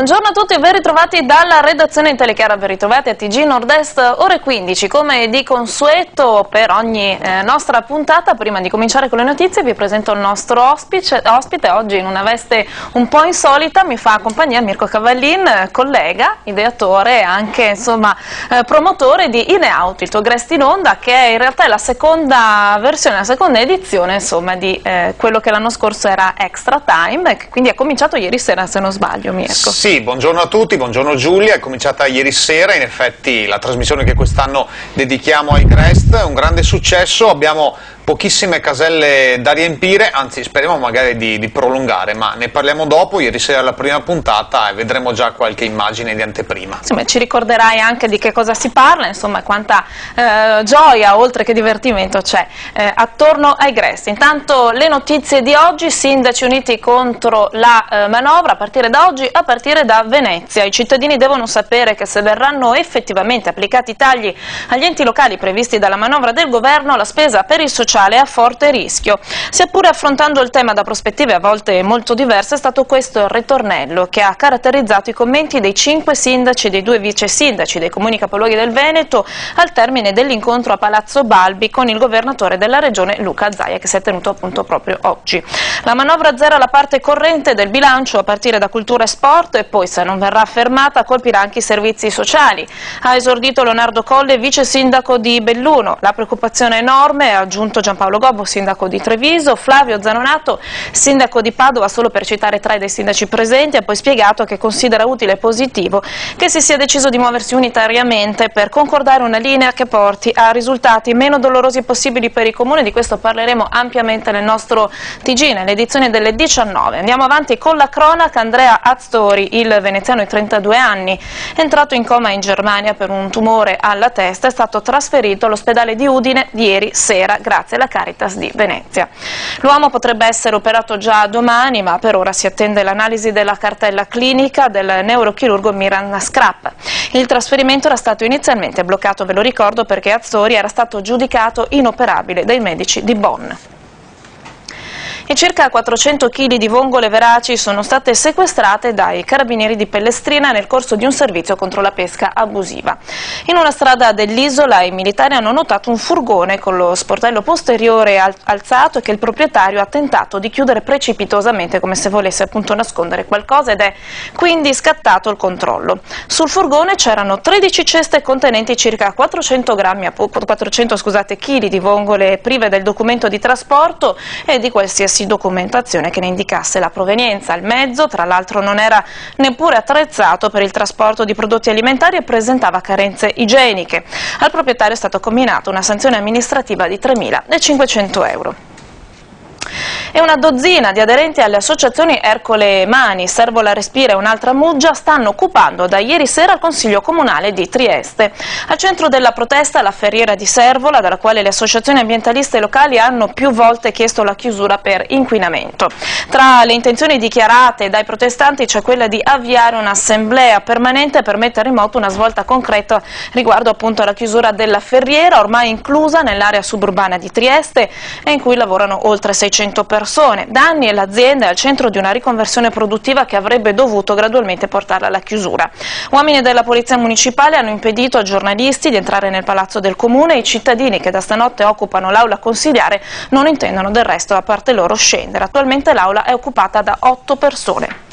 Buongiorno a tutti e ben ritrovati dalla redazione in Telechiara, ben ritrovati a TG Nord-Est, ore 15, come di consueto per ogni nostra puntata. Prima di cominciare con le notizie vi presento il nostro ospite, oggi in una veste un po' insolita, mi fa compagnia Mirko Cavallin, collega, ideatore e anche insomma promotore di INEAUT, il tuo Grest in Onda, che in realtà è la seconda versione, la seconda edizione insomma di quello che l'anno scorso era Extra Time, che quindi è cominciato ieri sera se non sbaglio, Mirko. Sì, buongiorno a tutti, buongiorno Giulia, è cominciata ieri sera, in effetti la trasmissione che quest'anno dedichiamo ai Grest è un grande successo, abbiamo pochissime caselle da riempire, anzi speriamo magari di prolungare, ma ne parliamo dopo. Ieri sera la prima puntata e vedremo già qualche immagine di anteprima. Insomma, ci ricorderai anche di che cosa si parla, insomma quanta gioia oltre che divertimento c'è attorno ai Grest. Intanto le notizie di oggi: sindaci uniti contro la manovra a partire da oggi, a partire da Venezia. I cittadini devono sapere che se verranno effettivamente applicati i tagli agli enti locali previsti dalla manovra del governo, la spesa per il sociale è a forte rischio. Sia pure affrontando il tema da prospettive a volte molto diverse, è stato questo il ritornello che ha caratterizzato i commenti dei 5 sindaci e dei 2 vice sindaci dei comuni capoluoghi del Veneto al termine dell'incontro a Palazzo Balbi con il governatore della regione Luca Zaia, che si è tenuto appunto proprio oggi. La manovra azzera la parte corrente del bilancio a partire da cultura e sport e poi, se non verrà fermata, colpirà anche i servizi sociali. Ha esordito Leonardo Colle, vice sindaco di Belluno. La preoccupazione è enorme, ha aggiunto Giampaolo Gobbo, sindaco di Treviso. Flavio Zanonato, sindaco di Padova, solo per citare 3 dei sindaci presenti, ha poi spiegato che considera utile e positivo che si sia deciso di muoversi unitariamente per concordare una linea che porti a risultati meno dolorosi possibili per i comuni. Di questo parleremo ampiamente nel nostro TG, nell'edizione delle 19. Andiamo avanti con la cronaca. Andrea Astori, il veneziano di 32 anni, entrato in coma in Germania per un tumore alla testa, è stato trasferito all'ospedale di Udine ieri sera grazie alla Caritas di Venezia. L'uomo potrebbe essere operato già domani, ma per ora si attende l'analisi della cartella clinica del neurochirurgo Miran Scrap. Il trasferimento era stato inizialmente bloccato, ve lo ricordo, perché Astori era stato giudicato inoperabile dai medici di Bonn. E circa 400 kg di vongole veraci sono state sequestrate dai carabinieri di Pellestrina nel corso di un servizio contro la pesca abusiva. In una strada dell'isola i militari hanno notato un furgone con lo sportello posteriore alzato e che il proprietario ha tentato di chiudere precipitosamente, come se volesse appunto nascondere qualcosa, ed è quindi scattato il controllo. Sul furgone c'erano 13 ceste contenenti circa 400 kg di vongole prive del documento di trasporto e di qualsiasi documentazione che ne indicasse la provenienza. Il mezzo, tra l'altro, non era neppure attrezzato per il trasporto di prodotti alimentari e presentava carenze igieniche. Al proprietario è stata comminata una sanzione amministrativa di 3.500 euro. E una dozzina di aderenti alle associazioni Ercole Mani, Servo la Respira e un'altra Muggia stanno occupando da ieri sera il Consiglio Comunale di Trieste. Al centro della protesta la ferriera di Servola, dalla quale le associazioni ambientaliste locali hanno più volte chiesto la chiusura per inquinamento. Tra le intenzioni dichiarate dai protestanti c'è quella di avviare un'assemblea permanente per mettere in moto una svolta concreta riguardo appunto alla chiusura della ferriera, ormai inclusa nell'area suburbana di Trieste e in cui lavorano oltre 600 persone. Da anni l'azienda è al centro di una riconversione produttiva che avrebbe dovuto gradualmente portarla alla chiusura. Uomini della Polizia Municipale hanno impedito a giornalisti di entrare nel palazzo del comune e i cittadini che da stanotte occupano l'aula consiliare non intendono del resto da parte loro scendere. Attualmente l'aula è occupata da 8 persone.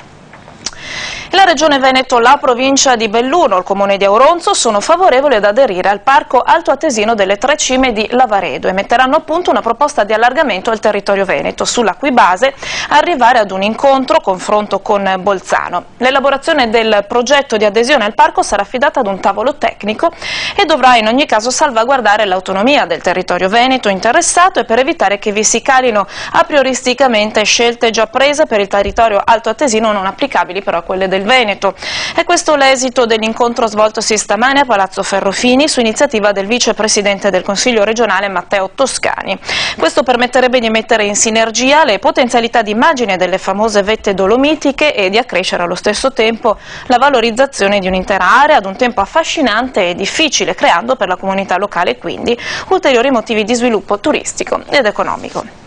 La Regione Veneto, la provincia di Belluno, il comune di Auronzo sono favorevoli ad aderire al parco altoatesino delle Tre Cime di Lavaredo e metteranno a punto una proposta di allargamento al territorio veneto, sulla cui base arrivare ad un confronto con Bolzano. L'elaborazione del progetto di adesione al parco sarà affidata ad un tavolo tecnico e dovrà in ogni caso salvaguardare l'autonomia del territorio veneto interessato e per evitare che vi si calino a prioristicamente scelte già prese per il territorio altoatesino non applicabili però a quelle del Veneto. È questo l'esito dell'incontro svoltosi stamane a Palazzo Ferrofini su iniziativa del vicepresidente del Consiglio regionale Matteo Toscani. Questo permetterebbe di mettere in sinergia le potenzialità di immagine delle famose vette dolomitiche e di accrescere allo stesso tempo la valorizzazione di un'intera area ad un tempo affascinante e difficile, creando per la comunità locale quindi ulteriori motivi di sviluppo turistico ed economico.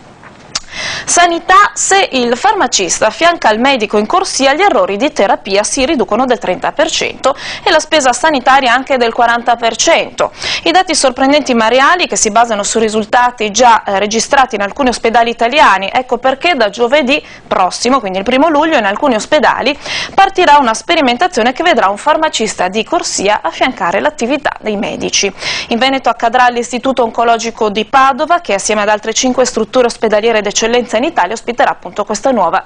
Sanità: se il farmacista affianca il medico in corsia, gli errori di terapia si riducono del 30% e la spesa sanitaria anche del 40%. I dati sorprendenti ma reali, che si basano su risultati già registrati in alcuni ospedali italiani. Ecco perché da giovedì prossimo, quindi il 1° luglio, in alcuni ospedali partirà una sperimentazione che vedrà un farmacista di corsia affiancare l'attività dei medici. In Veneto accadrà all'Istituto Oncologico di Padova, che assieme ad altre 5 strutture ospedaliere d'eccellenza in Italia ospiterà appunto questa nuova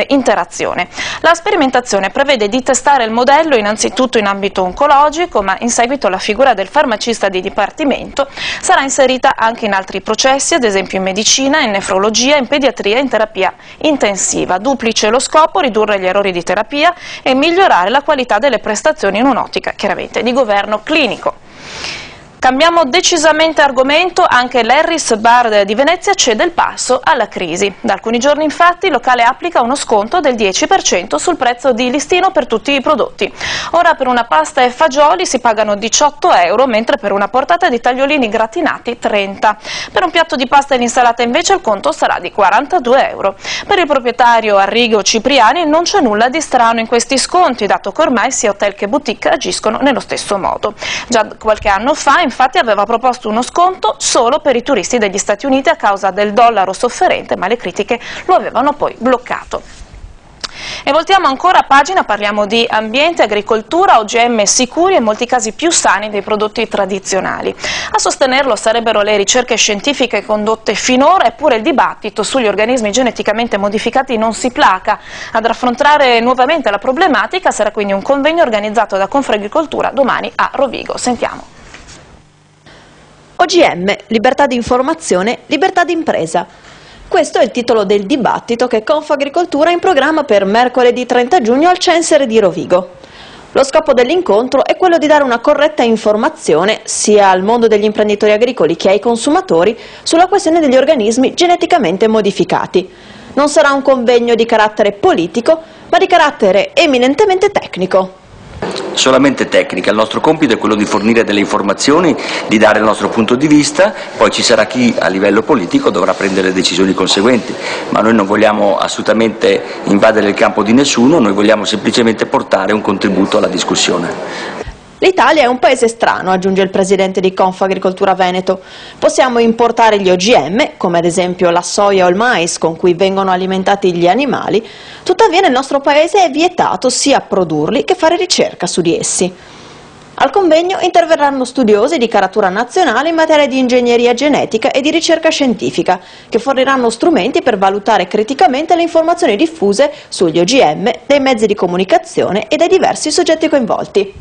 interazione. La sperimentazione prevede di testare il modello innanzitutto in ambito oncologico, ma in seguito la figura del farmacista di dipartimento sarà inserita anche in altri processi, ad esempio in medicina, in nefrologia, in pediatria e in terapia intensiva. Duplice lo scopo: ridurre gli errori di terapia e migliorare la qualità delle prestazioni in un'ottica chiaramente di governo clinico. Cambiamo decisamente argomento: anche l'Harris Bar di Venezia cede il passo alla crisi. Da alcuni giorni infatti il locale applica uno sconto del 10% sul prezzo di listino per tutti i prodotti. Ora per una pasta e fagioli si pagano 18 euro, mentre per una portata di tagliolini gratinati 30. Per un piatto di pasta e l'insalata invece il conto sarà di 42 euro. Per il proprietario Arrigo Cipriani non c'è nulla di strano in questi sconti, dato che ormai sia hotel che boutique agiscono nello stesso modo. Già qualche anno fa infatti aveva proposto uno sconto solo per i turisti degli Stati Uniti a causa del dollaro sofferente, ma le critiche lo avevano poi bloccato. E voltiamo ancora pagina, parliamo di ambiente, agricoltura, OGM sicuri e in molti casi più sani dei prodotti tradizionali. A sostenerlo sarebbero le ricerche scientifiche condotte finora, eppure il dibattito sugli organismi geneticamente modificati non si placa. Ad affrontare nuovamente la problematica sarà quindi un convegno organizzato da Confagricoltura domani a Rovigo. Sentiamo. OGM, libertà di informazione, libertà di impresa. Questo è il titolo del dibattito che Confagricoltura ha in programma per mercoledì 30 giugno al Censere di Rovigo. Lo scopo dell'incontro è quello di dare una corretta informazione sia al mondo degli imprenditori agricoli che ai consumatori sulla questione degli organismi geneticamente modificati. Non sarà un convegno di carattere politico, ma di carattere eminentemente tecnico. Solamente tecnica, il nostro compito è quello di fornire delle informazioni, di dare il nostro punto di vista, poi ci sarà chi a livello politico dovrà prendere decisioni conseguenti, ma noi non vogliamo assolutamente invadere il campo di nessuno, noi vogliamo semplicemente portare un contributo alla discussione. L'Italia è un paese strano, aggiunge il presidente di Confagricoltura Veneto. Possiamo importare gli OGM, come ad esempio la soia o il mais con cui vengono alimentati gli animali, tuttavia nel nostro paese è vietato sia produrli che fare ricerca su di essi. Al convegno interverranno studiosi di caratura nazionale in materia di ingegneria genetica e di ricerca scientifica, che forniranno strumenti per valutare criticamente le informazioni diffuse sugli OGM dai mezzi di comunicazione e dai diversi soggetti coinvolti.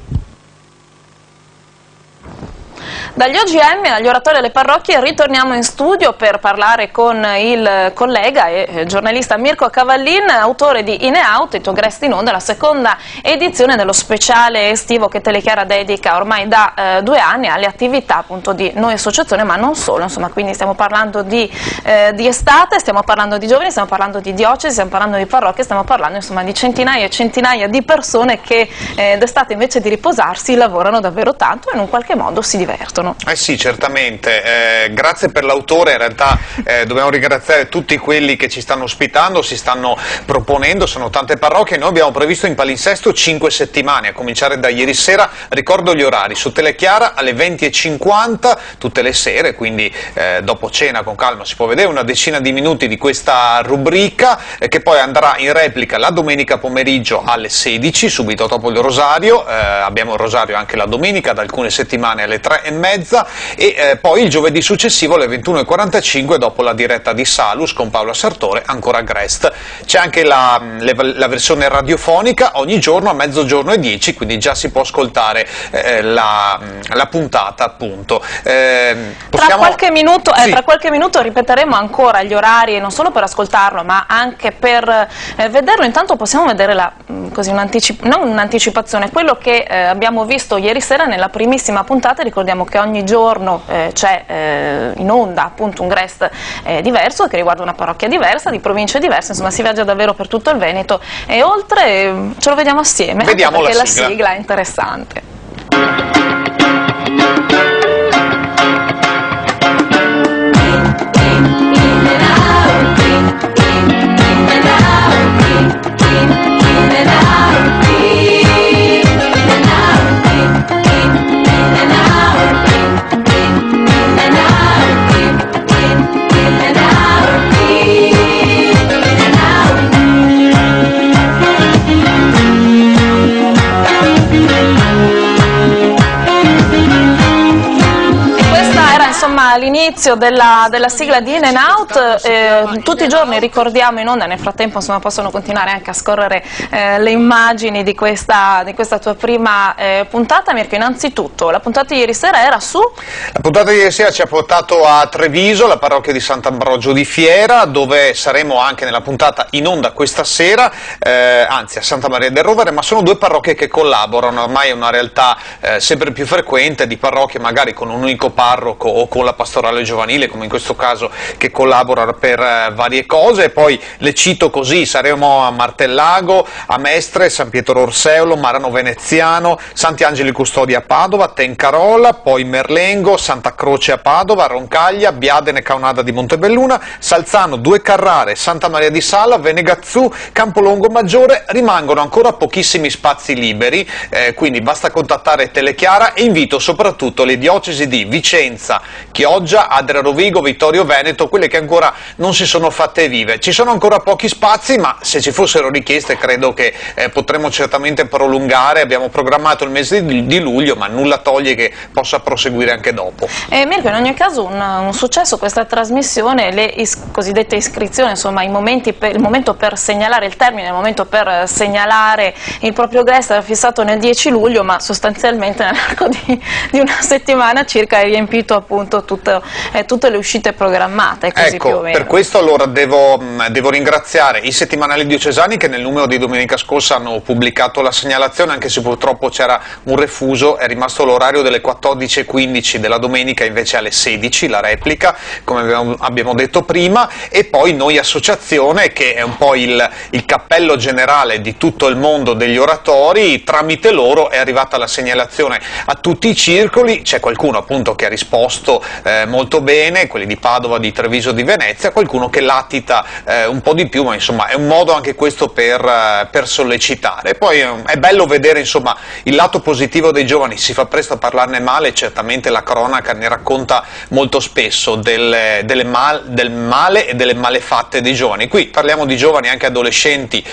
Dagli OGM agli oratori alle parrocchie ritorniamo in studio per parlare con il collega e giornalista Mirko Cavallin, autore di In e Out, It Agrest in Onda, la seconda edizione dello speciale estivo che Telechiara dedica ormai da 2 anni alle attività appunto di Noi Associazione, ma non solo, insomma, quindi stiamo parlando di estate, stiamo parlando di giovani, stiamo parlando di diocesi, stiamo parlando di parrocchie, stiamo parlando insomma di centinaia e centinaia di persone che d'estate invece di riposarsi lavorano davvero tanto e in un qualche modo si divertono. Sì, certamente, grazie per l'autore, in realtà dobbiamo ringraziare tutti quelli che ci stanno ospitando, si stanno proponendo, sono tante parrocchie. Noi abbiamo previsto in palinsesto 5 settimane, a cominciare da ieri sera. Ricordo gli orari: su Telechiara alle 20:50 tutte le sere, quindi dopo cena con calma si può vedere una decina di minuti di questa rubrica, che poi andrà in replica la domenica pomeriggio alle 16, subito dopo il rosario. Abbiamo il rosario anche la domenica, da alcune settimane alle 3:30, e poi il giovedì successivo alle 21:45 dopo la diretta di Salus con Paola Sartore, ancora Agrest. C'è anche la versione radiofonica ogni giorno a 12:10, quindi già si può ascoltare la puntata appunto. Tra qualche minuto ripeteremo ancora gli orari, non solo per ascoltarlo ma anche per vederlo. Intanto possiamo vedere non un'anticipazione, quello che abbiamo visto ieri sera nella primissima puntata. Ricordiamo che ogni giorno c'è in onda appunto un Grest diverso che riguarda una parrocchia diversa, di province diverse, insomma si viaggia davvero per tutto il Veneto e oltre. Ce lo vediamo assieme, vediamo perché la sigla. La sigla è interessante. l'inizio della sigla di In and Out. Tutti i giorni ricordiamo in onda, nel frattempo insomma possono continuare anche a scorrere le immagini di questa tua prima puntata. Mirko, innanzitutto la puntata di ieri sera era su? La puntata di ieri sera ci ha portato a Treviso, la parrocchia di Sant'Ambrogio di Fiera, dove saremo anche nella puntata in onda questa sera, anzi a Santa Maria del Rovere, ma sono due parrocchie che collaborano, ormai è una realtà sempre più frequente di parrocchie magari con un unico parroco o con la pastorale giovanile, come in questo caso, che collabora per varie cose. E poi le cito così: saremo a Martellago, a Mestre, San Pietro Orseolo, Marano Veneziano, Santi Angeli Custodi a Padova, Tencarola, poi Merlengo, Santa Croce a Padova, Roncaglia, Biadene Caonada di Montebelluna, Salzano, Due Carrare, Santa Maria di Sala, Venegazzù, Campolongo Maggiore. Rimangono ancora pochissimi spazi liberi, quindi basta contattare Telechiara, e invito soprattutto le diocesi di Vicenza, Chioggia, Adria Rovigo, Vittorio Veneto, quelle che ancora non si sono fatte vive. Ci sono ancora pochi spazi, ma se ci fossero richieste credo che potremmo certamente prolungare. Abbiamo programmato il mese di luglio, ma nulla toglie che possa proseguire anche dopo. Mirko, in ogni caso un successo questa trasmissione, le cosiddette iscrizioni, insomma il momento per segnalare il termine, il momento per segnalare il proprio guest era fissato nel 10 luglio, ma sostanzialmente nell'arco di una settimana circa hai riempito appunto tutte le uscite programmate. Così ecco, più o meno. Per questo allora devo ringraziare i settimanali diocesani che nel numero di domenica scorsa hanno pubblicato la segnalazione, anche se purtroppo c'era un refuso, è rimasto l'orario delle 14:15 della domenica invece alle 16, la replica, come abbiamo detto prima. E poi noi associazione, che è un po' il cappello generale di tutto il mondo degli oratori, tramite loro è arrivata la segnalazione a tutti i circoli. C'è qualcuno appunto che ha risposto molto bene, quelli di Padova, di Treviso, di Venezia, qualcuno che latita un po' di più, ma insomma è un modo anche questo per sollecitare. Poi è bello vedere insomma il lato positivo dei giovani. Si fa presto a parlarne male, certamente la cronaca ne racconta molto spesso del male e delle malefatte dei giovani. Qui parliamo di giovani, anche adolescenti,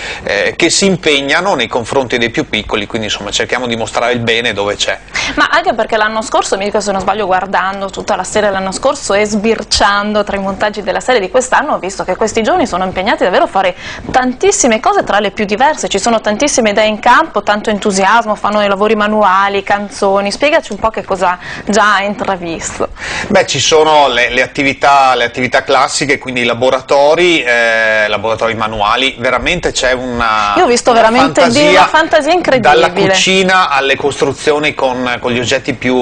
che si impegnano nei confronti dei più piccoli, quindi insomma cerchiamo di mostrare il bene dove c'è. Ma anche perché l'anno scorso, mi dico se non sbaglio, guardando tutta la serie l'anno scorso e sbirciando tra i montaggi della serie di quest'anno, ho visto che questi giovani sono impegnati davvero a fare tantissime cose tra le più diverse, ci sono tantissime idee in campo, tanto entusiasmo, fanno i lavori manuali, canzoni. Spiegaci un po' che cosa già hai intravisto. Beh, ci sono le attività classiche, quindi i laboratori manuali, veramente c'è una Io ho visto veramente una fantasia incredibile. Dalla cucina alle costruzioni con gli oggetti più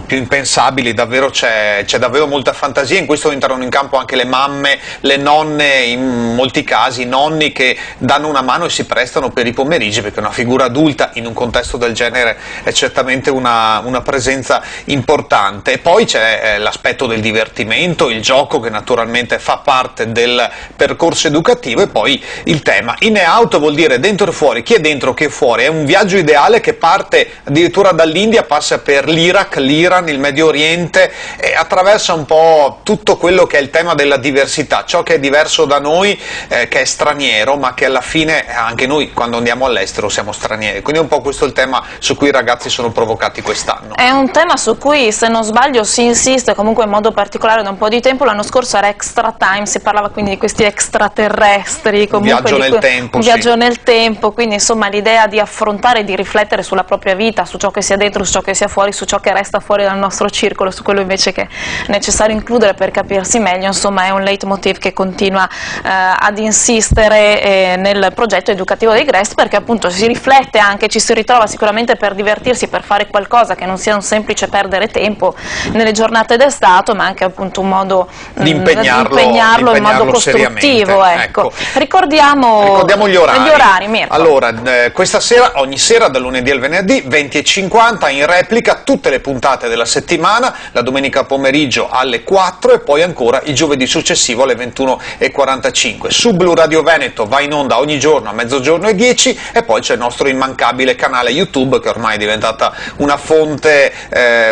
impensabili, davvero c'è davvero molta fantasia. In questo entrano in campo anche le mamme, le nonne, in molti casi i nonni, che danno una mano e si prestano per i pomeriggi, perché una figura adulta in un contesto del genere è certamente una presenza importante. E poi c'è l'aspetto del divertimento, il gioco, che naturalmente fa parte del percorso educativo. E poi il tema in e out vuol dire dentro e fuori, chi è dentro, chi è fuori. È un viaggio ideale che parte addirittura dall'India, passa per l'Iraq, l'Iran, il Medio Oriente, e attraversa un po' tutto quello che è il tema della diversità, ciò che è diverso da noi, che è straniero, ma che alla fine anche noi quando andiamo all'estero siamo stranieri. Quindi è un po' questo il tema su cui i ragazzi sono provocati quest'anno. È un tema su cui, se non sbaglio, si insiste comunque in modo particolare da un po' di tempo. L'anno scorso era Extra Time, si parlava quindi di questi extraterrestri, comunque un viaggio nel tempo, quindi insomma l'idea di affrontare e di riflettere sulla propria vita, su ciò che sia dentro, su ciò che sia fuori, su ciò che resta fuori dal nostro circolo, su quello invece che è necessario includere per capirsi meglio, insomma è un leitmotiv che continua ad insistere nel progetto educativo dei GREST, perché appunto si riflette anche, ci si ritrova sicuramente per divertirsi, per fare qualcosa che non sia un semplice perdere tempo nelle giornate d'estate, ma anche appunto un modo di impegnarlo in modo costruttivo. Ecco. Ricordiamo gli orari, Mirko. Allora, questa sera, ogni sera dal lunedì al venerdì 20:50, in replica tutte le puntate della settimana, la domenica pomeriggio alle 4 e poi ancora il giovedì successivo alle 21:45. Su Blu Radio Veneto va in onda ogni giorno a mezzogiorno e 10, e poi c'è il nostro immancabile canale YouTube, che ormai è diventata una fonte,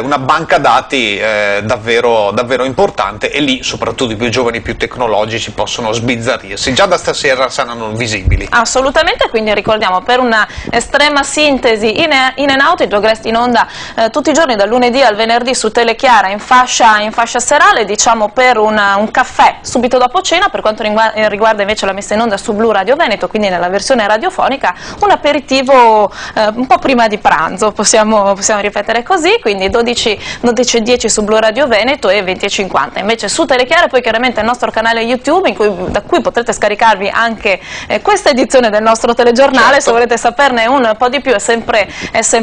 una banca dati davvero importante, e lì soprattutto i più giovani, più tecnologici possono sbizzarrirsi. Già da stasera saranno visibili. Assolutamente, quindi ricordiamo, per una estrema sintesi, In and Out, il tuo GREST in onda tutti i giorni dal lunedì al venerdì su Telechiara in fascia fascia serale, diciamo per un caffè subito dopo cena. Per quanto riguarda invece la messa in onda su Blu Radio Veneto, quindi nella versione radiofonica, un aperitivo un po' prima di pranzo, possiamo ripetere così, quindi 12:10 su Blu Radio Veneto e 20:50 invece su Telechiara, poi chiaramente il nostro canale YouTube da cui potrete scaricarvi anche questa edizione del nostro telegiornale. Certo. Se volete saperne un po' di più è sempre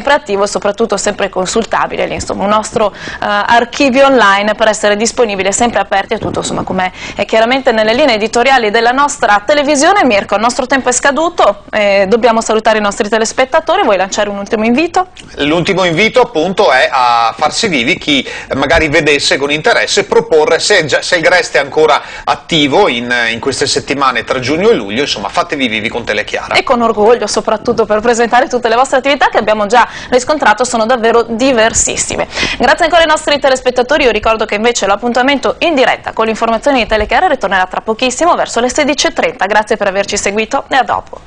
attivo e soprattutto sempre consultabile, insomma un nostro archivio online per essere disponibile, sempre aperti a tutto, insomma, come è chiaramente nelle linee editoriali della nostra televisione. Mirko, il nostro tempo è scaduto, dobbiamo salutare i nostri telespettatori. Vuoi lanciare un ultimo invito? L'ultimo invito appunto è a farsi vivi, chi magari vedesse con interesse, proporre se il GREST è ancora attivo in queste settimane tra giugno e luglio, insomma fatevi vivi con Telechiara. E con orgoglio soprattutto, per presentare tutte le vostre attività che abbiamo già riscontrato sono davvero diversissime. Grazie ancora ai nostri telespettatori. Io ricordo che invece l'appuntamento in diretta con le informazioni di Telechiara ritornerà tra pochissimo verso le 16:30. Grazie per averci seguito e a dopo.